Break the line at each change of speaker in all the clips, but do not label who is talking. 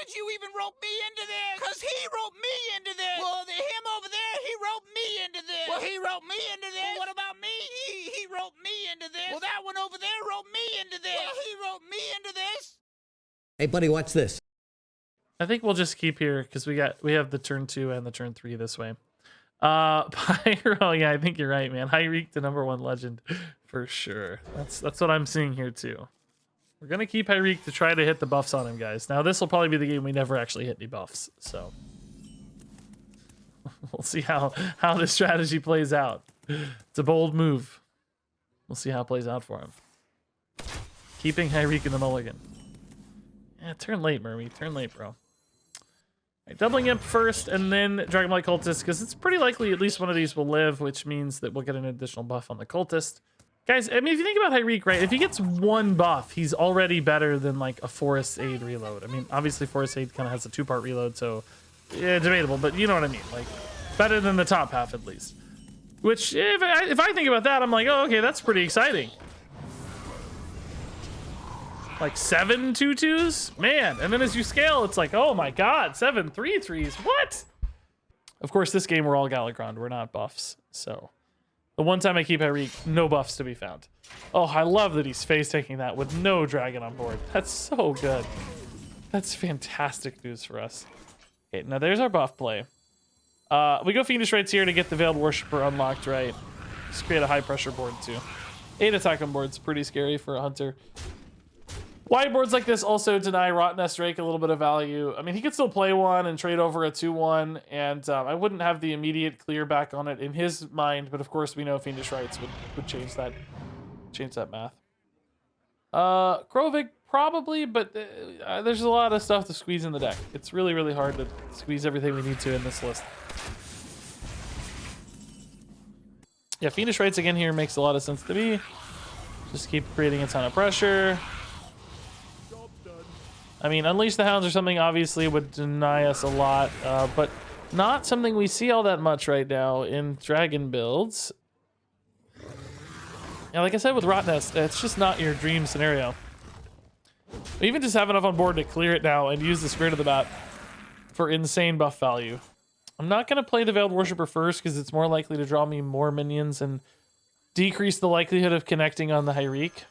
did you even rope me into this? Because he roped me into this. Well, him over there, he roped me into this. Well, he roped me into this. Well, what about me? He roped me into this. Well, that one over there roped me into this. Well, he roped me into this.
Hey, buddy, watch this.
I think we'll just keep here because we have the turn 2 and the turn 3 this way. Pyro, yeah, I think you're right, man. HIR'EEK, the #1 legend, for sure. That's what I'm seeing here too. We're gonna keep HIR'EEK to try to hit the buffs on him, guys. Now this will probably be the game we never actually hit any buffs, so we'll see how this strategy plays out. It's a bold move. We'll see how it plays out for him. Keeping HIR'EEK in the mulligan. Yeah, turn late, Mermy. Turn late, bro. Right, doubling Imp first, and then Dragonblight Cultist, because it's pretty likely at least one of these will live, which means that we'll get an additional buff on the Cultist. Guys, I mean, if you think about HIR'EEK, right, if he gets one buff, he's already better than, like, a Forest Aid reload. I mean, obviously, Forest Aid kind of has a 2-part reload, so, yeah, debatable, but you know what I mean. Like, better than the top half, at least. Which, if I think about that, I'm like, oh, okay, that's pretty exciting. Like 7 2/2s? Man, and then as you scale, it's like, oh my god, 7 3/3s, what? Of course, this game we're all Galakrond, we're not buffs, so. The one time I keep HIR'EEK, no buffs to be found. Oh, I love that he's face taking that with no dragon on board. That's so good. That's fantastic news for us. Okay, now there's our buff play. We go Fiendish Rites here to get the Veiled Worshipper unlocked, right? Just create a high pressure board too. 8 attack on board's pretty scary for a hunter. Wide boards like this also deny Rottennest Drake a little bit of value. I mean, he could still play one and trade over a 2/1, and I wouldn't have the immediate clear back on it in his mind, but of course we know Fiendish Rites would change that math. Krovik probably, but there's a lot of stuff to squeeze in the deck. It's really, really hard to squeeze everything we need to in this list. Yeah, Fiendish Rites again here makes a lot of sense to me. Just keep creating a ton of pressure. I mean, Unleash the Hounds or something obviously would deny us a lot, but not something we see all that much right now in dragon builds. Yeah, like I said with Rottennest, it's just not your dream scenario. Even just have enough on board to clear it now and use the Spirit of the Bat for insane buff value. I'm not going to play the Veiled Worshipper first because it's more likely to draw me more minions and decrease the likelihood of connecting on the HIR'EEK.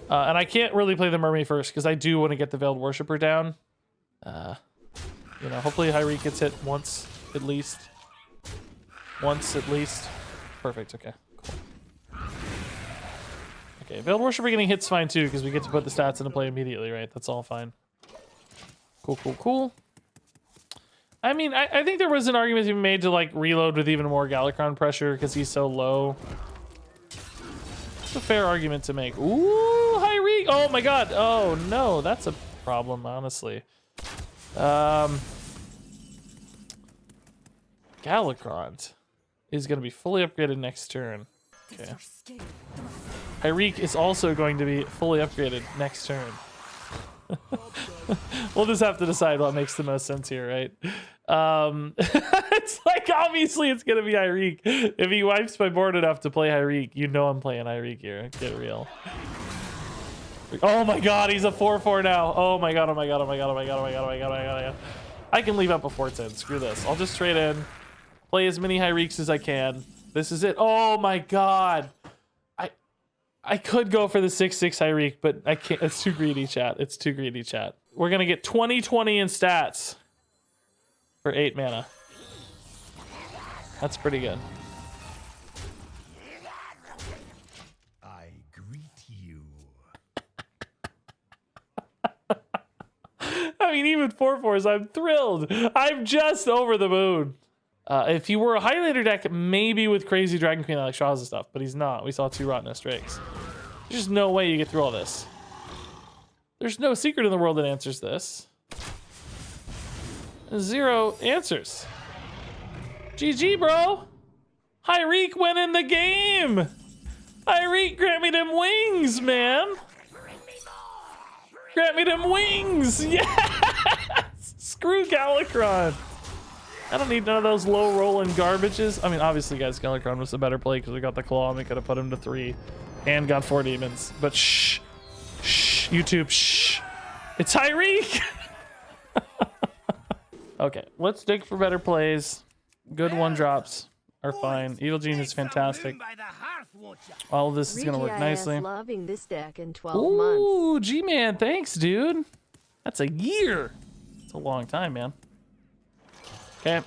And I can't really play the Mermaid first because I do want to get the Veiled Worshipper down. You know, hopefully HIR'EEK gets hit once at least. Once at least. Perfect, okay, cool. Okay, Veiled Worshipper getting hit's fine too because we get to put the stats into play immediately, right? That's all fine. Cool, cool, cool. I mean, I think there was an argument to be made to like reload with even more Galakrond pressure because he's so low. It's a fair argument to make. Ooh, HIR'EEK! Oh my god! Oh no, that's a problem, honestly. Galakrond is going to be fully upgraded next turn. Okay. HIR'EEK is also going to be fully upgraded next turn. We'll just have to decide what makes the most sense here, right? It's like, obviously it's gonna be HIR'EEK. If he wipes my board enough to play HIR'EEK, you know I'm playing HIR'EEK here. Get real. Oh my god, he's a 4/4 now. Oh my god, oh my god, oh my god, oh my god, oh my god, oh my god, oh my god, oh my god. I can leave up a 4/10. Screw this. I'll just trade in, play as many HIR'EEKs as I can. This is it. Oh my god. I could go for the 6/6 HIR'EEK, but I can't. It's too greedy, chat. It's too greedy, chat. We're gonna get 20/20 in stats for 8 mana. That's pretty good.
I greet you.
I mean, even 4/4s, I'm thrilled. I'm just over the moon. If he were a highlighter deck, maybe with Crazy Dragon Queen like Shaw's and stuff, but he's not. We saw 2 Rottennest Drakes. There's just no way you get through all this. There's no secret in the world that answers this. 0 answers. GG, bro. HIR'EEK winning the game. HIR'EEK, grant me them wings, man. Grant me them wings. Yes. Screw Galakrond. I don't need none of those low rolling garbages. I mean, obviously, guys, Galakrond was a better play because we got the claw and we could have put him to 3 and got 4 demons. But shh, shh, YouTube, shh. It's HIR'EEK. Okay, let's dig for better plays. Good one drops are fine. Evil Genius is fantastic. All of this is gonna work nicely.
Loving this deck in 12
Ooh,
months.
G-Man, thanks, dude. That's a year. It's a long time, man. Okay.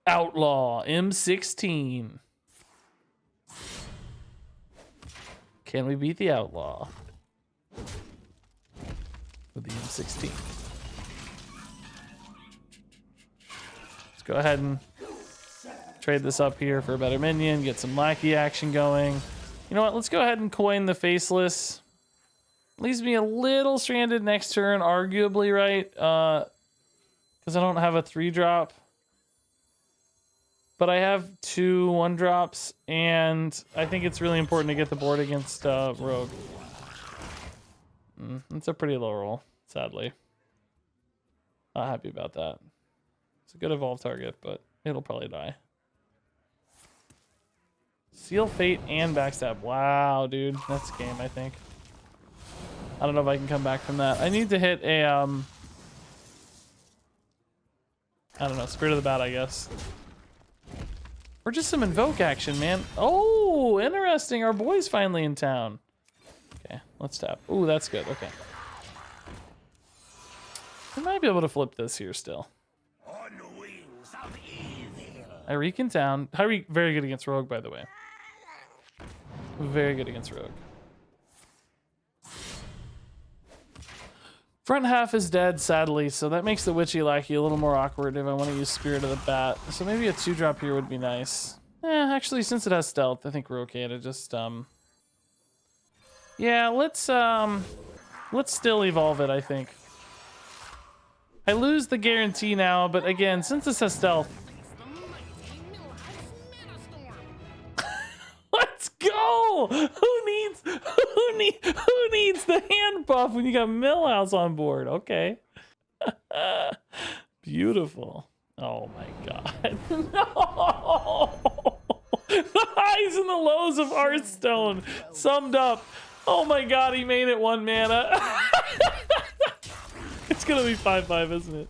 Outlaw M16. Can we beat the Outlaw with the M16? Let's go ahead and trade this up here for a better minion, get some lackey action going. You know what? Let's go ahead and coin the Faceless. Leaves me a little stranded next turn, arguably, right? Because I don't have a 3-drop. But I have 2 1-drops, and I think it's really important to get the board against Rogue. It's a pretty low roll, sadly. Not happy about that. It's a good evolve target, but it'll probably die. Seal Fate and Backstab. Wow, dude. That's game, I think. I don't know if I can come back from that. I need to hit a, I don't know, Spirit of the Bat, I guess. Or just some invoke action, man. Oh, interesting. Our boy's finally in town. Okay, let's tap. Ooh, that's good. Okay. I might be able to flip this here still. HIR'EEK in town. HIR'EEK, very good against Rogue, by the way. Very good against Rogue. Front half is dead, sadly, so that makes the Witchy Lackey a little more awkward if I want to use Spirit of the Bat. So maybe a 2-drop here would be nice. Actually, since it has stealth, I think we're okay to just, yeah, let's still evolve it, I think. I lose the guarantee now, but again, since this has stealth... Let's go! Who needs the hand buff when you got Millhouse on board? Okay. Beautiful. Oh my god. No! The highs and the lows of Hearthstone summed up. Oh my god, he made it 1 mana. It's gonna be 5/5, isn't it?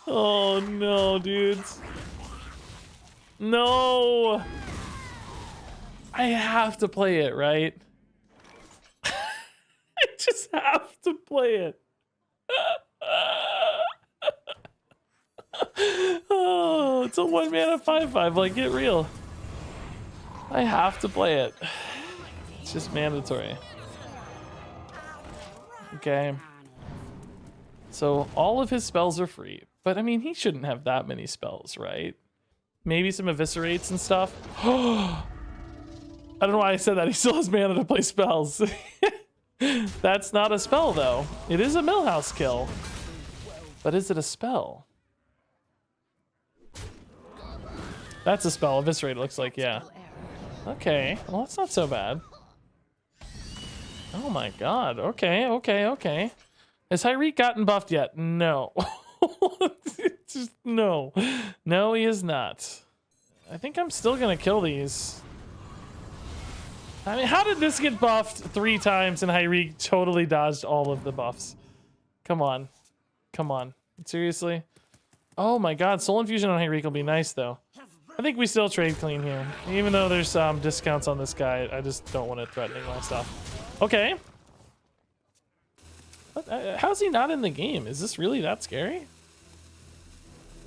Oh no, dudes. No! I have to play it, right? I just have to play it. Oh, it's a 1 mana 5/5. Like, get real. I have to play it. It's just mandatory. Okay. So all of his spells are free, but I mean, he shouldn't have that many spells, right? Maybe some eviscerates and stuff. I don't know why I said that. He still has mana to play spells. That's not a spell, though. It is a Millhouse kill. But is it a spell? That's a spell. Eviscerate, it looks like, yeah. Okay. Well, that's not so bad. Oh my god. Okay, okay, okay. Has HIR'EEK gotten buffed yet? No. Just no. No, he is not. I think I'm still gonna kill these. I mean, how did this get buffed 3 times and HIR'EEK totally dodged all of the buffs? Come on. Come on. Seriously? Oh my god, Soul Infusion on HIR'EEK will be nice, though. I think we still trade clean here. Even though there's some discounts on this guy, I just don't want it threatening my stuff. Okay. How's he not in the game? Is this really that scary?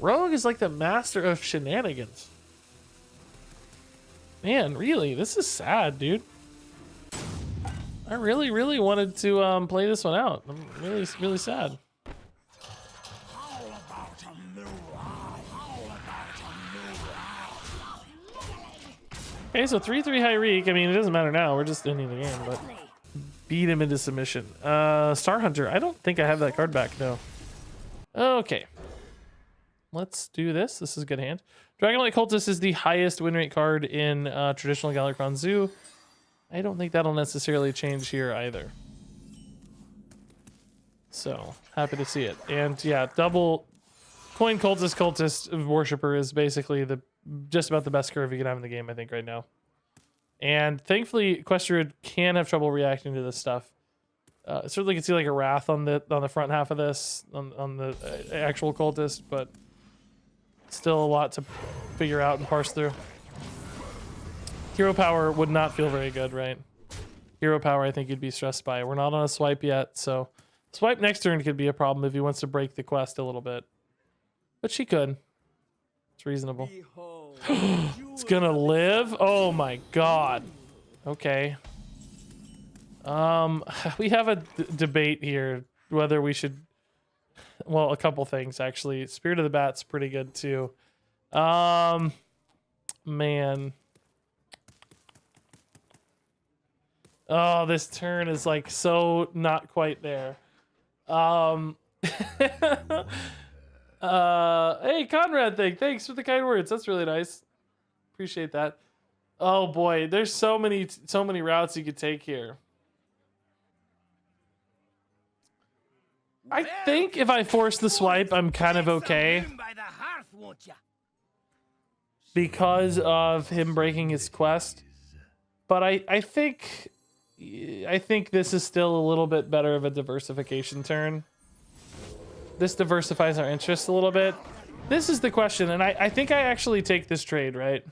Rogue is like the master of shenanigans. Man, really, this is sad, dude. I really, really wanted to play this one out. I'm really, really sad. Okay, so 3/3 HIR'EEK. I mean, it doesn't matter now. We're just ending the game, but beat him into submission. Star Hunter. I don't think I have that card back, no. Okay. Let's do this. This is a good hand. Dragonlight Cultist is the highest win rate card in traditional Galakrond Zoo. I don't think that'll necessarily change here either. So, happy to see it. And yeah, double coin Cultist Worshipper is basically just about the best curve you can have in the game, I think, right now. And thankfully, Quest Druid can have trouble reacting to this stuff. Certainly can see like a wrath on the front half of this on the actual cultist, but still a lot to figure out and parse through. Hero power would not feel very good, right? Hero power, I think you'd be stressed by. We're not on a swipe yet, so swipe next turn could be a problem if he wants to break the quest a little bit. But she could. It's reasonable. It's gonna live? Oh my god. Okay. We have a debate here whether we should. Well, a couple things actually. Spirit of the Bat's pretty good too. Man. Oh, this turn is like so not quite there. Hey, Conrad, thanks for the kind words. That's really nice. Appreciate that. Oh boy, there's so many routes you could take here. I think if I force the swipe, I'm kind of okay. Because of him breaking his quest. But I think this is still a little bit better of a diversification turn. This diversifies our interests a little bit. This is the question, and I think I actually take this trade, right?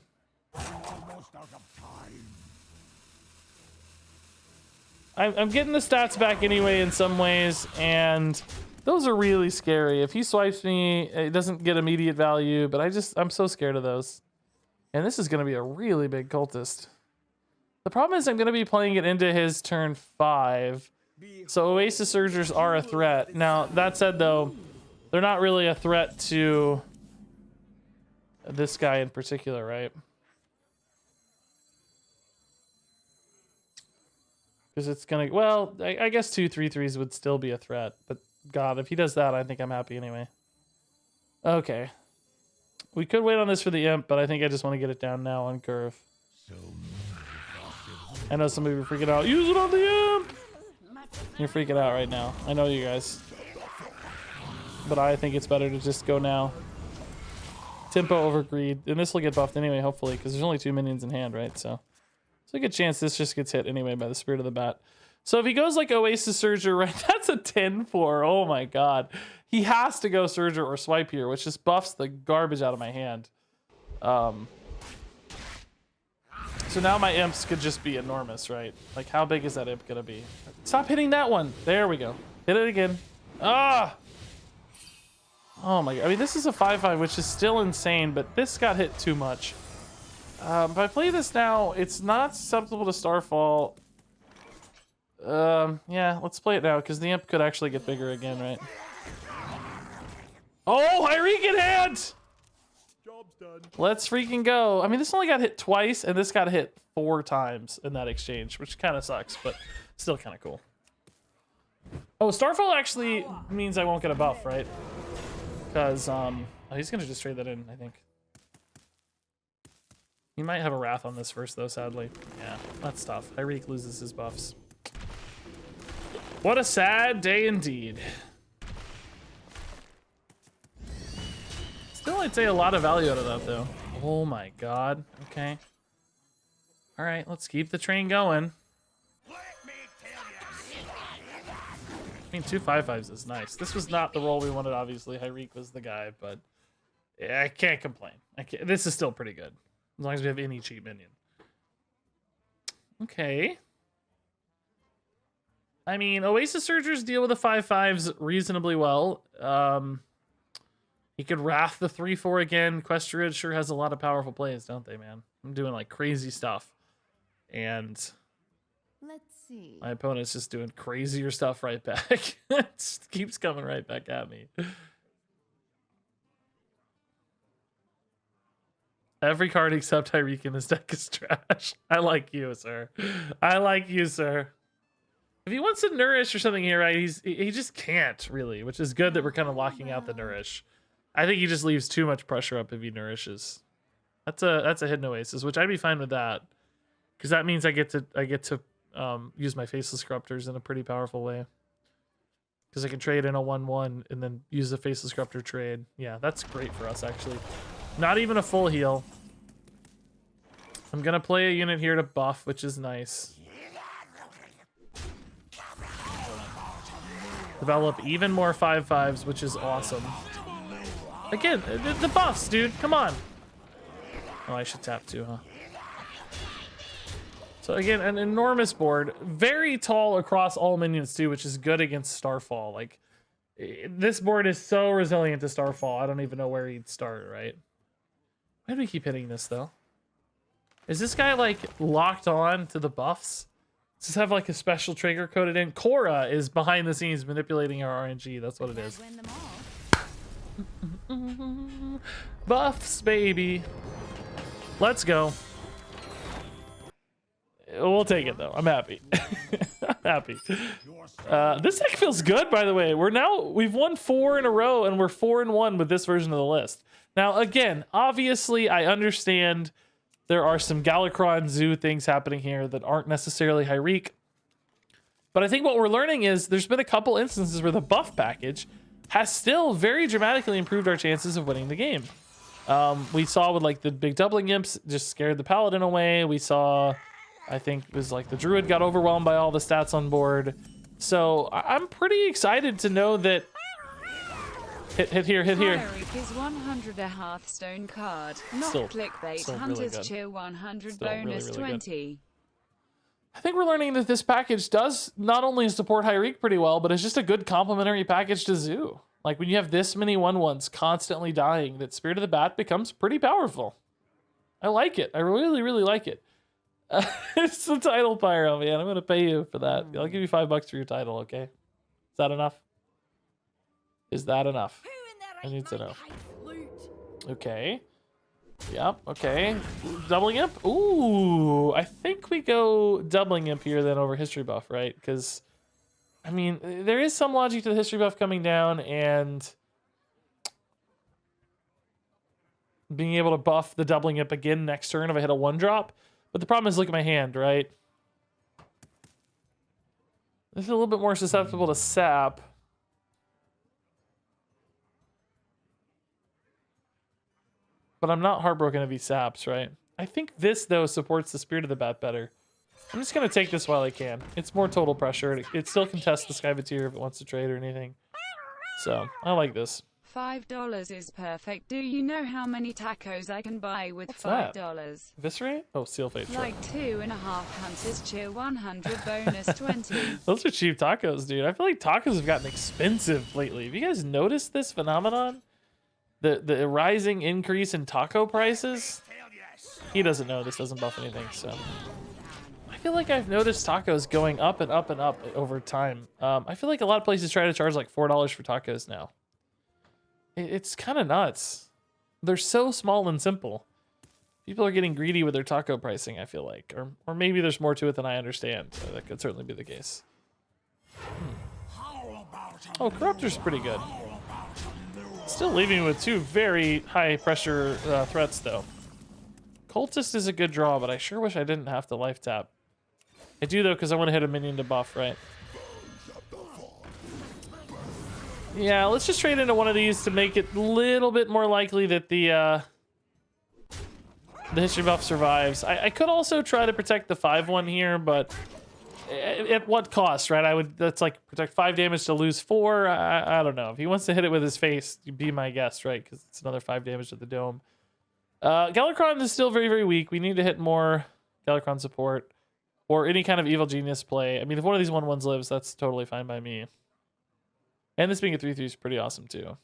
I'm getting the stats back anyway in some ways, and those are really scary. If he swipes me, it doesn't get immediate value, but I'm so scared of those. And this is going to be a really big cultist. The problem is I'm going to be playing it into his turn 5. So Oasis Surgers are a threat. Now, that said, though, they're not really a threat to this guy in particular, right? Because it's going to... Well, I guess 2 3/3s would still be a threat. But, God, if he does that, I think I'm happy anyway. Okay. We could wait on this for the imp, but I think I just want to get it down now on curve. I know some of you are freaking out. Use it on the imp! You're freaking out right now. I know you guys. But I think it's better to just go now. Tempo over greed. And this will get buffed anyway, hopefully, because there's only 2 minions in hand, right? So it's a good chance this just gets hit anyway by the Spirit of the Bat. So if he goes like Oasis Surger, right? That's a 10-4. Oh my god. He has to go Surger or Swipe here, which just buffs the garbage out of my hand. So now my imps could just be enormous, right? Like, how big is that imp gonna be? Stop hitting that one. There we go. Hit it again. Ah! Oh my god. I mean, this is a 5/5, which is still insane, but this got hit too much. If I play this now, it's not susceptible to Starfall. Yeah, let's play it now, because the imp could actually get bigger again, right? Oh, HIR'EEK in hand! Job's done. Let's freaking go. I mean, this only got hit twice, and this got hit 4 times in that exchange, which kind of sucks, but still kind of cool. Oh, Starfall actually means I won't get a buff, right? Because, oh, he's going to just trade that in, I think. He might have a Wrath on this first, though, sadly. Yeah, that's tough. HIR'EEK loses his buffs. What a sad day indeed. Still, I'd say a lot of value out of that, though. Oh my god. Okay. All right, let's keep the train going. I mean, 2 5/5s is nice. This was not the role we wanted, obviously. HIR'EEK was the guy, but yeah, I can't complain. This is still pretty good, as long as we have any cheap minion. Okay. I mean, Oasis Surgers deal with the 5/5s reasonably well. He could Wrath the 3/4 again. Questurid sure has a lot of powerful plays, don't they, man? I'm doing like crazy stuff. And
let's see.
My opponent's just doing crazier stuff right back. It just keeps coming right back at me. Every card except HIR'EEK in this deck is trash. I like you, sir. I like you, sir. If he wants to Nourish or something here, right, he just can't, really, which is good that we're kind of locking out the Nourish. I think he just leaves too much pressure up if he Nourishes. That's a hidden Oasis, which I'd be fine with that, because that means I get to use my Faceless Corruptors in a pretty powerful way. Because I can trade in a 1/1 and then use the Faceless Corruptor trade. Yeah, that's great for us, actually. Not even a full heal. I'm gonna play a unit here to buff, which is nice. Develop even more 5/5s, which is awesome. Again, the buffs, dude. Come on. Oh, I should tap too, huh? So again, an enormous board. Very tall across all minions too, which is good against Starfall. Like, this board is so resilient to Starfall. I don't even know where he'd start, right? Why do we keep hitting this, though? Is this guy, like, locked on to the buffs? Does this have, like, a special trigger coded in? Korra is behind the scenes manipulating our RNG. That's what it is. Buffs, baby. Let's go. We'll take it, though. I'm happy. I'm happy. This deck feels good, by the way. We've won 4 in a row, and we're 4-1 with this version of the list. Now, again, obviously, I understand there are some Galakrond Zoo things happening here that aren't necessarily HIR'EEK. But I think what we're learning is there's been a couple instances where the buff package has still very dramatically improved our chances of winning the game. We saw with, like, the big doubling imps just scared the paladin away. We saw, I think it was like the druid got overwhelmed by all the stats on board. So I'm pretty excited to know that hit here.
HIR'EEK is 100 a Hearthstone card, not
Still
clickbait.
really
Hunters
good.
cheer 100
Still
bonus
really good.
20.
I think we're learning that this package does not only support HIR'EEK pretty well, but it's just a good complementary package to Zoo. Like, when you have this many 1/1s constantly dying, that Spirit of the Bat becomes pretty powerful. I like it. I really, really like it. It's the title pyro, man. I'm going to pay you for that. I'll give you $5 for your title, okay? Is that enough? Is that enough? I need to know. Okay. Yep, okay. Doubling imp? Ooh, I think we go doubling imp here then over history buff, right? Because, I mean, there is some logic to the history buff coming down and being able to buff the doubling imp again next turn if I hit a 1-drop. But the problem is, look at my hand, right? This is a little bit more susceptible to sap. But I'm not heartbroken if he saps, right? I think this, though, supports the Spirit of the Bat better. I'm just going to take this while I can. It's more total pressure. It still contests the Skyvateer if it wants to trade or anything. So, I like this.
$5 is perfect. Do you know how many tacos I can buy with
What's that?
$5?
Eviscerate? Oh, Seal Fate. Sure.
Like 2.5 Hunters cheer 100 bonus 20.
Those are cheap tacos, dude. I feel like tacos have gotten expensive lately. Have you guys noticed this phenomenon? The rising increase in taco prices? He doesn't know. This doesn't buff anything, so... I feel like I've noticed tacos going up and up and up over time. I feel like a lot of places try to charge like $4 for tacos now. It's kind of nuts. They're so small and simple. People are getting greedy with their taco pricing, I feel like. Or maybe there's more to it than I understand. So that could certainly be the case. Oh, Corruptor's pretty good. Still leaving me with 2 very high pressure threats, though. Cultist is a good draw, but I sure wish I didn't have to life tap. I do, though, because I want to hit a minion to buff, right? Yeah, let's just trade into one of these to make it a little bit more likely that the history buff survives. I could also try to protect the 5/1 here, but at what cost, right? That's like protect 5 damage to lose 4. I don't know. If he wants to hit it with his face, you'd be my guess, right? Because it's another 5 damage to the dome. Galakrond is still very, very weak. We need to hit more Galakrond support or any kind of evil genius play. I mean, if one of these 1/1s lives, that's totally fine by me. And this being a 3/3 is pretty awesome too.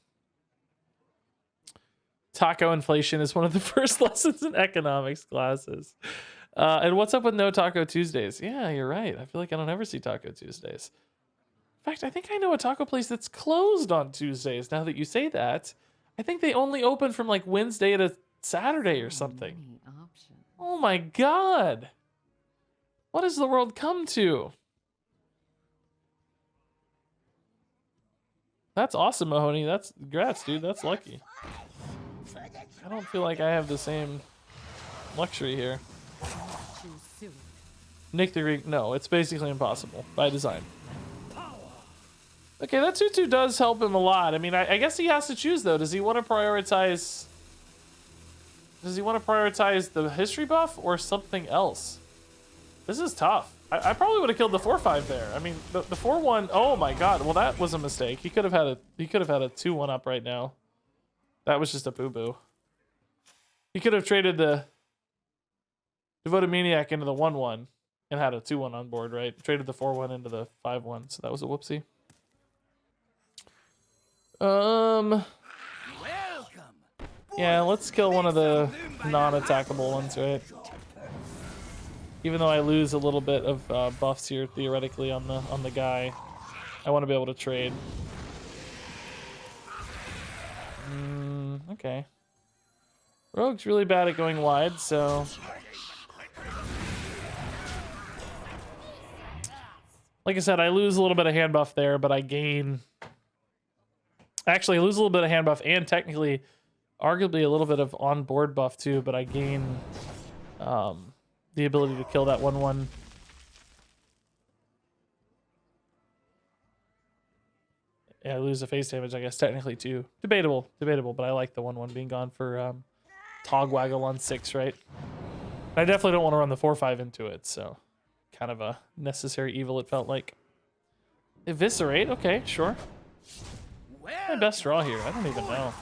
Taco inflation is one of the first lessons in economics classes. And what's up with no Taco Tuesdays? Yeah, you're right. I feel like I don't ever see Taco Tuesdays. In fact, I think I know a taco place that's closed on Tuesdays. Now that you say that, I think they only open from like Wednesday to Saturday or something. Oh my God. What has the world come to? That's awesome, Mahoney. That's congrats, dude. That's lucky. I don't feel like I have the same luxury here. Nick the Greek, no, it's basically impossible by design. Okay, that 2/2 does help him a lot. I mean, I guess he has to choose though. Does he want to prioritize? Does he want to prioritize the history buff or something else? This is tough. I probably would have killed the 4/5 there. I mean, the 4/1. Oh my god. Well, that was a mistake. He could have had a 2/1 up right now. That was just a boo boo. He could have traded the Devoted Maniac into the 1/1 and had a 2/1 on board, right? Traded the 4/1 into the 5/1, so that was a whoopsie. Yeah, let's kill one of the non-attackable ones, right? Even though I lose a little bit of buffs here theoretically on the guy, I want to be able to trade. Okay. Rogue's really bad at going wide, so like I said, I lose a little bit of hand buff there, but I gain. Actually, I lose a little bit of hand buff and technically, arguably a little bit of on-board buff too, but I gain the ability to kill that 1/1. Yeah, I lose the face damage, I guess, technically too. Debatable, but I like the 1/1 being gone for Togwaggle on 6, right? I definitely don't want to run the 4/5 into it, so kind of a necessary evil it felt like. Eviscerate, okay, sure. My best draw here, I don't even know.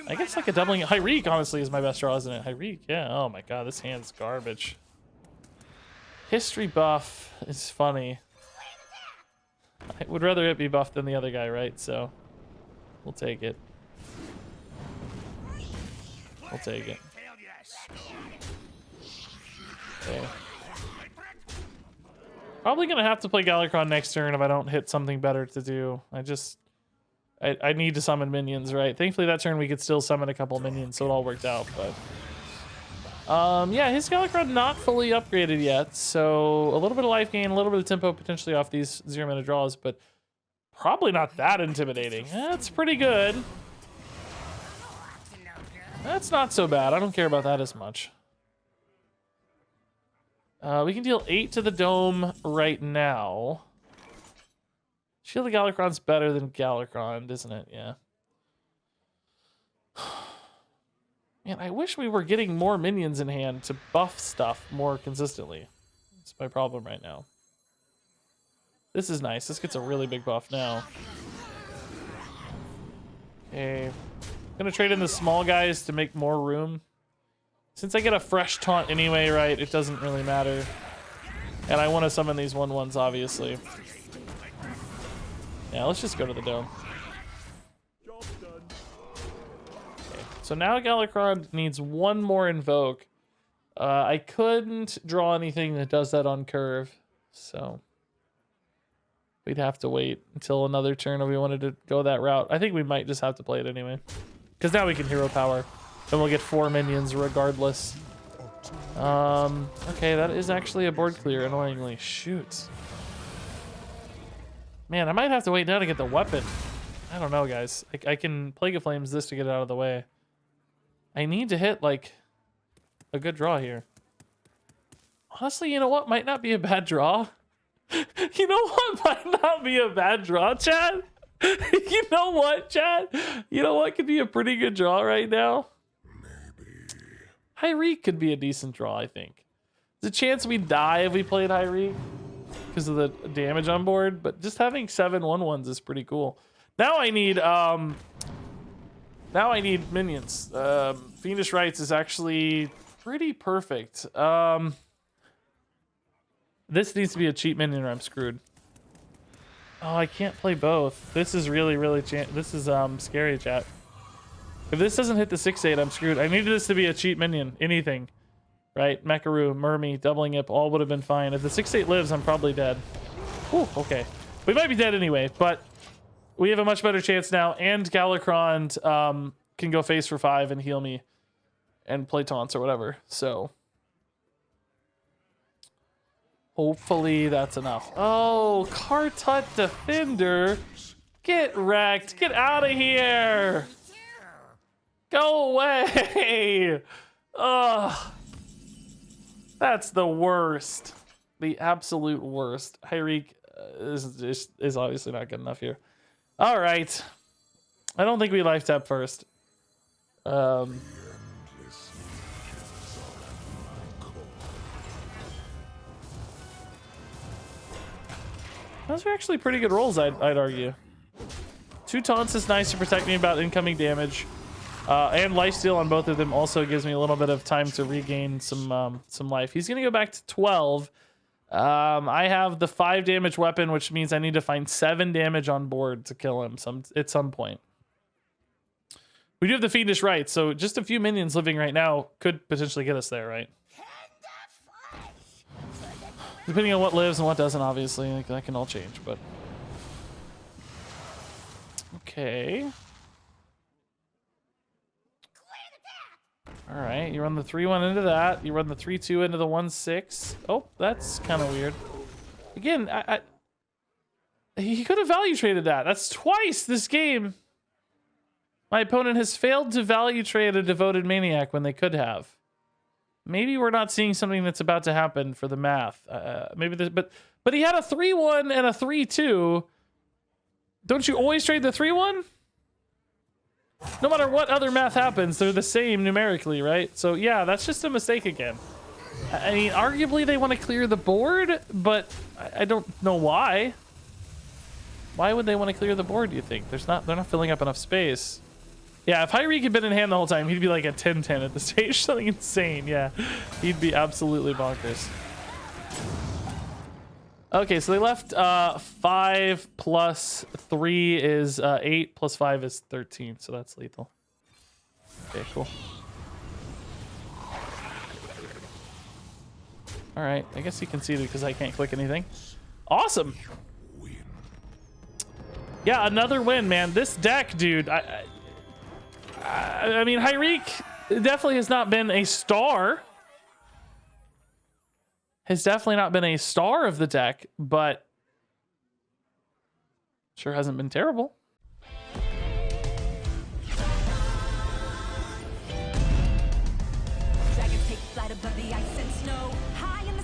I guess like a doubling. HIR'EEK honestly is my best draw, isn't it? HIR'EEK, yeah. Oh my god, this hand's garbage. History buff is funny. I would rather it be buffed than the other guy, right? So we'll take it. We'll take it. Okay. Probably gonna have to play Galakrond next turn if I don't hit something better to do. I need to summon minions, right? Thankfully that turn we could still summon a couple minions, so it all worked out, but yeah, his Galakrond not fully upgraded yet, so a little bit of life gain, a little bit of tempo potentially off these 0-mana draws, but probably not that intimidating. That's pretty good. That's not so bad. I don't care about that as much. We can deal 8 to the dome right now. Shield of Galakrond's better than Galakrond, isn't it? Yeah. Man, I wish we were getting more minions in hand to buff stuff more consistently. That's my problem right now. This is nice. This gets a really big buff now. Okay. Gonna trade in the small guys to make more room. Since I get a fresh taunt anyway, right, it doesn't really matter. And I want to summon these 1/1s, obviously. Yeah, let's just go to the dome. Okay, so now Galakrond needs one more invoke. I couldn't draw anything that does that on curve, so we'd have to wait until another turn if we wanted to go that route. I think we might just have to play it anyway, because now we can hero power, and we'll get 4 minions regardless. Okay, that is actually a board clear, annoyingly. Shoot. Man, I might have to wait now to get the weapon. I don't know, guys. I can Plague of Flames this to get it out of the way. I need to hit, like, a good draw here. Honestly, you know what? Might not be a bad draw. You know what? Might not be a bad draw, Chad. You know what, Chad? You know what could be a pretty good draw right now? HIR'EEK could be a decent draw, I think. There's a chance we die if we played HIR'EEK because of the damage on board, but just having 7 1/1s is pretty cool. Now I need minions. Fiendish Rites is actually pretty perfect. This needs to be a cheap minion or I'm screwed. Oh, I can't play both. This is really this is scary, chat. If this doesn't hit the 6/8, I'm screwed. I needed this to be a cheap minion. Anything. Right? Mekaru, Mermy, Doubling Ip, all would have been fine. If the 6/8 lives, I'm probably dead. Whew, okay. We might be dead anyway, but we have a much better chance now, and Galakrond can go face for 5 and heal me and play taunts or whatever, so hopefully that's enough. Oh, Kartut Defender. Get wrecked. Get out of here. Go away. Ugh. That's the worst. The absolute worst. HIR'EEK is obviously not good enough here. All right. I don't think we life tap first. Those are actually pretty good rolls, I'd argue. 2 taunts is nice to protect me about incoming damage. And lifesteal on both of them also gives me a little bit of time to regain some life. He's gonna go back to 12. I have the 5 damage weapon, which means I need to find 7 damage on board to kill him at some point. We do have the Fiendish Rite, so just a few minions living right now could potentially get us there, right? Depending on what lives and what doesn't, obviously. Like, that can all change, but... Okay. Alright, you run the 3-1 into that. You run the 3-2 into the 1-6. Oh, that's kind of weird. Again, he could have value traded that. That's twice this game. My opponent has failed to value trade a Devoted Maniac when they could have. Maybe we're not seeing something that's about to happen for the math. Maybe this, but he had a 3-1 and a 3-2. Don't you always trade the 3-1? No matter what other math happens, they're the same numerically, right? So yeah, that's just a mistake again. I mean, arguably they want to clear the board, but I don't know why. Why would they want to clear the board, do you think? They're not filling up enough space. Yeah, if HIR'EEK had been in hand the whole time, he'd be like a 10-10 at the stage. Something insane, yeah. He'd be absolutely bonkers. Okay, so they left 5 plus 3 is 8 plus 5 is 13, so that's lethal. Okay, cool. All right, I guess you can see it because I can't click anything. Awesome. Yeah, another win, man. This deck, dude, I mean, HIR'EEK definitely has not been a star. Has definitely not been a star of the deck, but sure hasn't been terrible.
Dragons take flight above the ice and snow, high in